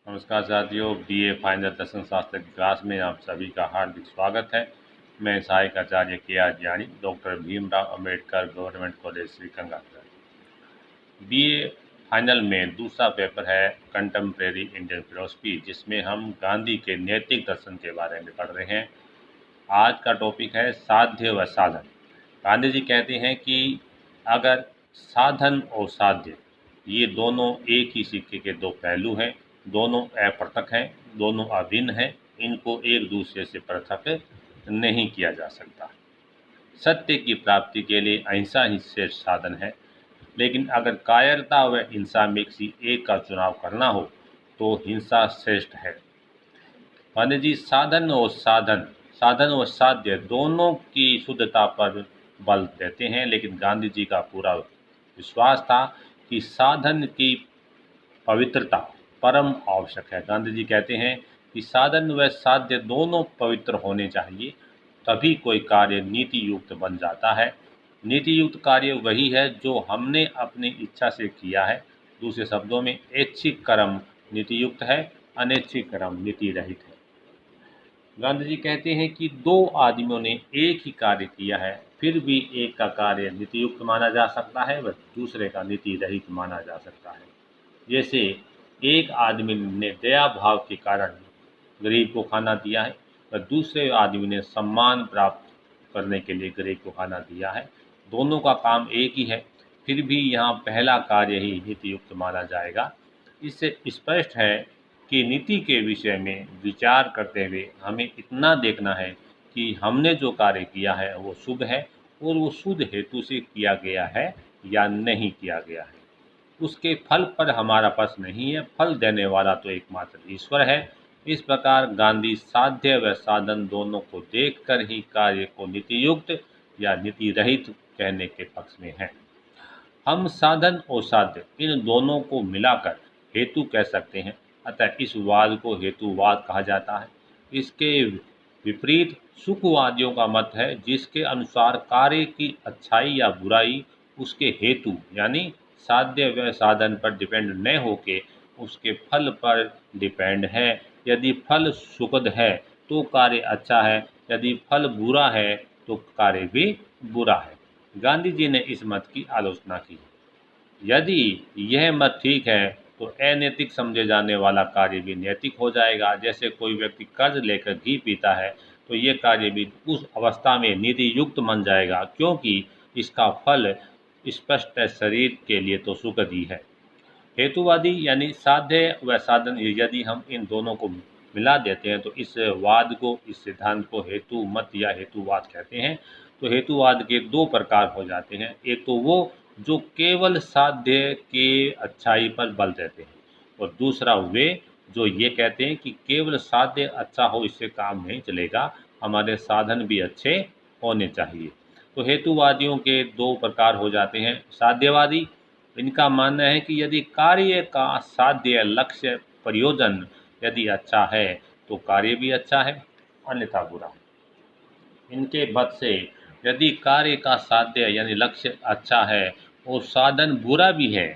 नमस्कार साथियों, BA final दर्शन शास्त्र की क्लास में आप सभी का हार्दिक स्वागत है। मैं सहायक आचार्य के.आर. ज्ञानी, doctor Bhimrao Ambedkar government college Sriganganagar. BA final में दूसरा पेपर है कंटेम्प्रेरी इंडियन फिलोसफी, जिसमें हम गांधी के नैतिक दर्शन के बारे में पढ़ रहे हैं। आज का टॉपिक है साध्य व साधन। गांधी जी कहते हैं कि अगर साधन और साध्य ये दोनों एक ही सिक्के के दो पहलू हैं, दोनों अपृथक हैं, दोनों अभिन्न हैं, इनको एक दूसरे से पृथक नहीं किया जा सकता। सत्य की प्राप्ति के लिए अहिंसा ही श्रेष्ठ साधन है, लेकिन अगर कायरता व हिंसा में किसी एक का चुनाव करना हो तो हिंसा श्रेष्ठ है। गांधी जी साधन और साध्य दोनों की शुद्धता पर बल देते हैं, लेकिन गांधी जी का पूरा विश्वास था कि साधन की पवित्रता परम आवश्यक है। गांधी जी कहते हैं कि साधन व साध्य दोनों पवित्र होने चाहिए, तभी कोई कार्य नीति युक्त बन जाता है। नीति युक्त कार्य वही है जो हमने अपनी इच्छा से किया है। दूसरे शब्दों में ऐच्छिक कर्म नीति युक्त है, अनैच्छिक कर्म नीति रहित है। गांधी जी कहते हैं कि दो आदमियों ने एक ही कार्य किया है, फिर भी एक का कार्य नीतियुक्त माना जा सकता है व दूसरे का नीति रहित माना जा सकता है। जैसे एक आदमी ने दया भाव के कारण गरीब को खाना दिया है व दूसरे आदमी ने सम्मान प्राप्त करने के लिए गरीब को खाना दिया है। दोनों का काम एक ही है, फिर भी यहाँ पहला कार्य ही नीतियुक्त माना जाएगा। इससे स्पष्ट है कि नीति के विषय में विचार करते हुए हमें इतना देखना है कि हमने जो कार्य किया है वो शुभ है और वो शुद्ध हेतु से किया गया है या नहीं किया गया है। उसके फल पर हमारा पक्ष नहीं है, फल देने वाला तो एकमात्र ईश्वर है। इस प्रकार गांधी साध्य व साधन दोनों को देखकर ही कार्य को नीतियुक्त या नीति रहित कहने के पक्ष में है। हम साधन और साध्य इन दोनों को मिलाकर हेतु कह सकते हैं, अतः इस वाद को हेतुवाद कहा जाता है। इसके विपरीत सुखवादियों का मत है, जिसके अनुसार कार्य की अच्छाई या बुराई उसके हेतु यानी साध्य व साधन पर डिपेंड न होके उसके फल पर डिपेंड है। यदि फल सुखद है तो कार्य अच्छा है, यदि फल बुरा है तो कार्य भी बुरा है। गांधी जी ने इस मत की आलोचना की। यदि यह मत ठीक है तो अनैतिक समझे जाने वाला कार्य भी नैतिक हो जाएगा। जैसे कोई व्यक्ति कर्ज लेकर घी पीता है तो यह कार्य भी उस अवस्था में नीति युक्त बन जाएगा, क्योंकि इसका फल स्पष्ट है, शरीर के लिए तो सुखद ही है। हेतुवादी यानी साध्य व साधन, यदि हम इन दोनों को मिला देते हैं तो इस वाद को, इस सिद्धांत को हेतु मत या हेतुवाद कहते हैं। तो हेतुवाद के दो प्रकार हो जाते हैं। एक तो वो जो केवल साध्य के अच्छाई पर बल देते हैं, और दूसरा वे जो ये कहते हैं कि केवल साध्य अच्छा हो इससे काम नहीं चलेगा, हमारे साधन भी अच्छे होने चाहिए। तो हेतुवादियों के दो प्रकार हो जाते हैं। साध्यवादी, इनका मानना है कि यदि कार्य का साध्य लक्ष्य प्रयोजन यदि अच्छा है तो कार्य भी अच्छा है, अन्यथा बुरा है। इनके मत से यदि कार्य का साध्य यानी लक्ष्य अच्छा है और साधन बुरा भी है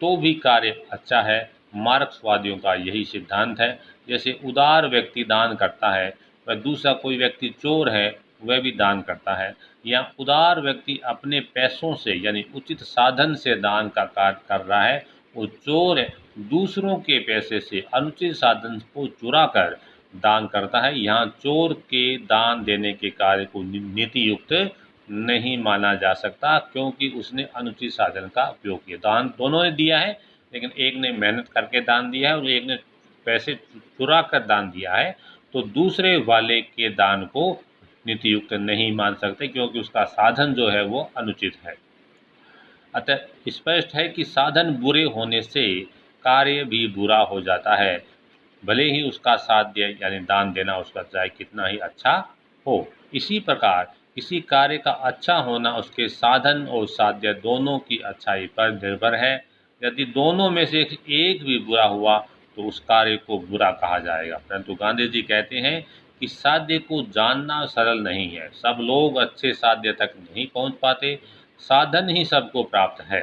तो भी कार्य अच्छा है। मार्क्सवादियों का यही सिद्धांत है। जैसे उदार व्यक्ति दान करता है वह दूसरा कोई व्यक्ति चोर है वह भी दान करता है, या उदार व्यक्ति अपने पैसों से यानी उचित साधन से दान का कार्य कर रहा है, वो चोर दूसरों के पैसे से अनुचित साधन को चुरा कर दान करता है। यहाँ चोर के दान देने के कार्य को नीति युक्त नहीं माना जा सकता, क्योंकि उसने अनुचित साधन का उपयोग किया। दान दोनों ने दिया है, लेकिन एक ने मेहनत करके दान दिया है और एक ने पैसे चुरा कर दान दिया है, तो दूसरे वाले के दान को नीति युक्त नहीं मान सकते, क्योंकि उसका साधन जो है वो अनुचित है। अतः स्पष्ट है कि साधन बुरे होने से कार्य भी बुरा हो जाता है, भले ही उसका साध्य यानी दान देना उसका चाहे कितना ही अच्छा हो। इसी प्रकार किसी कार्य का अच्छा होना उसके साधन और साध्य दोनों की अच्छाई पर निर्भर है। यदि दोनों में से एक भी बुरा हुआ तो उस कार्य को बुरा कहा जाएगा। परंतु गांधी जी कहते हैं कि साध्य को जानना सरल नहीं है, सब लोग अच्छे साध्य तक नहीं पहुंच पाते। साधन ही सबको प्राप्त है,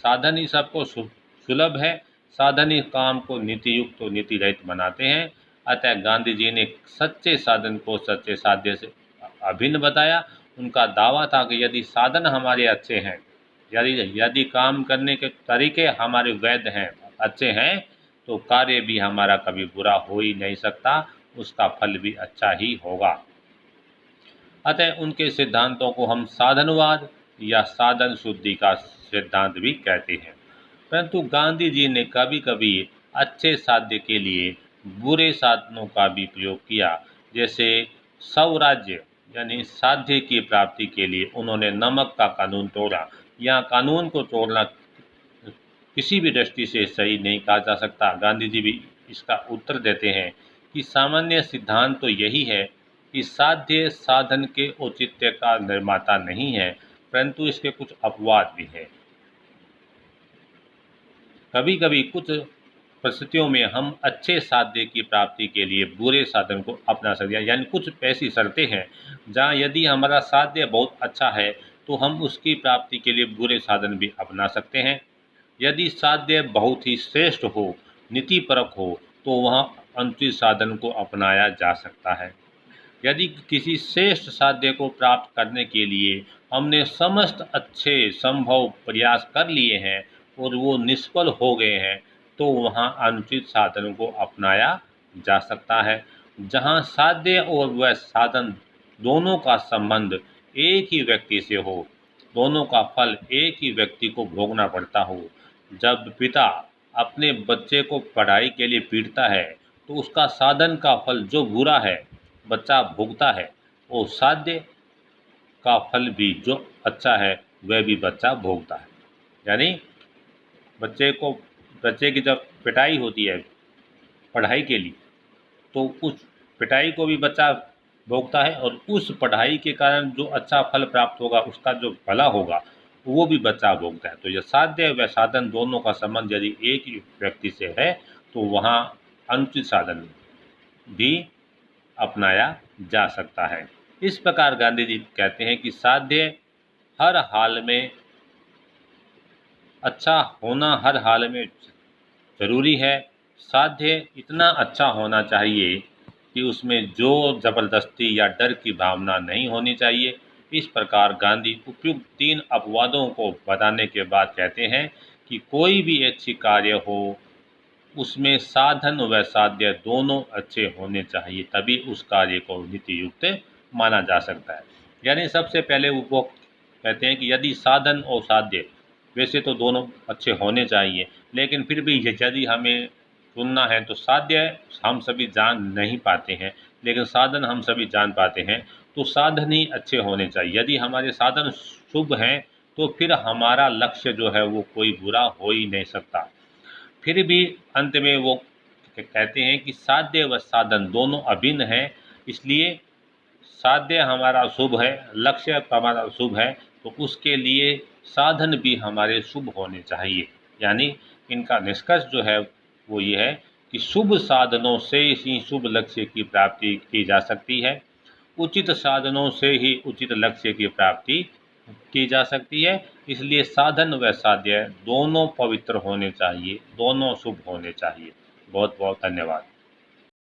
साधन ही सबको सुलभ है, साधन ही काम को नीति युक्त और नीति रहित बनाते हैं। अतः गांधी जी ने सच्चे साधन को सच्चे साध्य से अभिन्न बताया। उनका दावा था कि यदि साधन हमारे अच्छे हैं, यदि यदि काम करने के तरीके हमारे वैध हैं, अच्छे हैं, तो कार्य भी हमारा कभी बुरा हो ही नहीं सकता, उसका फल भी अच्छा ही होगा। अतः उनके सिद्धांतों को हम साधनवाद या साधन शुद्धि का सिद्धांत भी कहते हैं। परंतु गांधी जी ने कभी कभी अच्छे साध्य के लिए बुरे साधनों का भी प्रयोग किया। जैसे स्वराज्य यानी साध्य की प्राप्ति के लिए उन्होंने नमक का कानून तोड़ा। यहाँ कानून को तोड़ना किसी भी दृष्टि से सही नहीं कहा जा सकता। गांधी जी भी इसका उत्तर देते हैं कि सामान्य सिद्धांत तो यही है कि साध्य साधन के औचित्य का निर्माता नहीं है, परंतु इसके कुछ अपवाद भी हैं। कभी कभी कुछ परिस्थितियों में हम अच्छे साध्य की प्राप्ति के लिए बुरे साधन को अपना सकते हैं। यानी कुछ ऐसी शर्तें हैं जहाँ यदि हमारा साध्य बहुत अच्छा है तो हम उसकी प्राप्ति के लिए बुरे साधन भी अपना सकते हैं। यदि साध्य बहुत ही श्रेष्ठ हो, नीतिपरक हो, तो वहाँ अनुचित साधन को अपनाया जा सकता है। यदि किसी श्रेष्ठ साध्य को प्राप्त करने के लिए हमने समस्त अच्छे संभव प्रयास कर लिए हैं और वो निष्फल हो गए हैं, तो वहाँ अनुचित साधन को अपनाया जा सकता है। जहाँ साध्य और वह साधन दोनों का संबंध एक ही व्यक्ति से हो, दोनों का फल एक ही व्यक्ति को भोगना पड़ता हो। जब पिता अपने बच्चे को पढ़ाई के लिए पीटता है, तो उसका साधन का फल जो बुरा है बच्चा भोगता है, और साध्य का फल भी जो अच्छा है वह भी बच्चा भोगता है। यानी बच्चे की जब पिटाई होती है पढ़ाई के लिए, तो उस पिटाई को भी बच्चा भोगता है, और उस पढ़ाई के कारण जो अच्छा फल प्राप्त होगा, उसका जो भला होगा, वो भी बच्चा भोगता है। तो यह साध्य व साधन दोनों का संबंध यदि एक ही व्यक्ति से है, तो वहाँ अनुचित साधन भी अपनाया जा सकता है। इस प्रकार गांधी जी कहते हैं कि साध्य हर हाल में अच्छा होना हर हाल में ज़रूरी है। साध्य इतना अच्छा होना चाहिए कि उसमें जोर ज़बरदस्ती या डर की भावना नहीं होनी चाहिए। इस प्रकार गांधी उपयुक्त 3 अपवादों को बताने के बाद कहते हैं कि कोई भी अच्छी कार्य हो, उसमें साधन व साध्य दोनों अच्छे होने चाहिए, तभी उस कार्य को नीति युक्त माना जा सकता है। यानी सबसे पहले वो कहते हैं कि यदि साधन और साध्य वैसे तो दोनों अच्छे होने चाहिए, लेकिन फिर भी यदि हमें चुनना है तो साध्य हम सभी जान नहीं पाते हैं, लेकिन साधन हम सभी जान पाते हैं। तो साधन ही अच्छे होने चाहिए। यदि हमारे साधन शुभ हैं तो फिर हमारा लक्ष्य जो है वो कोई बुरा हो ही नहीं सकता। फिर भी अंत में वो कहते हैं कि साध्य व साधन दोनों अभिन्न हैं, इसलिए साध्य हमारा शुभ है, लक्ष्य हमारा शुभ है, तो उसके लिए साधन भी हमारे शुभ होने चाहिए। यानी इनका निष्कर्ष जो है वो ये है कि शुभ साधनों से ही शुभ लक्ष्य की प्राप्ति की जा सकती है, उचित साधनों से ही उचित लक्ष्य की प्राप्ति की जा सकती है। इसलिए साधन व साध्य दोनों पवित्र होने चाहिए, दोनों शुभ होने चाहिए। बहुत बहुत धन्यवाद।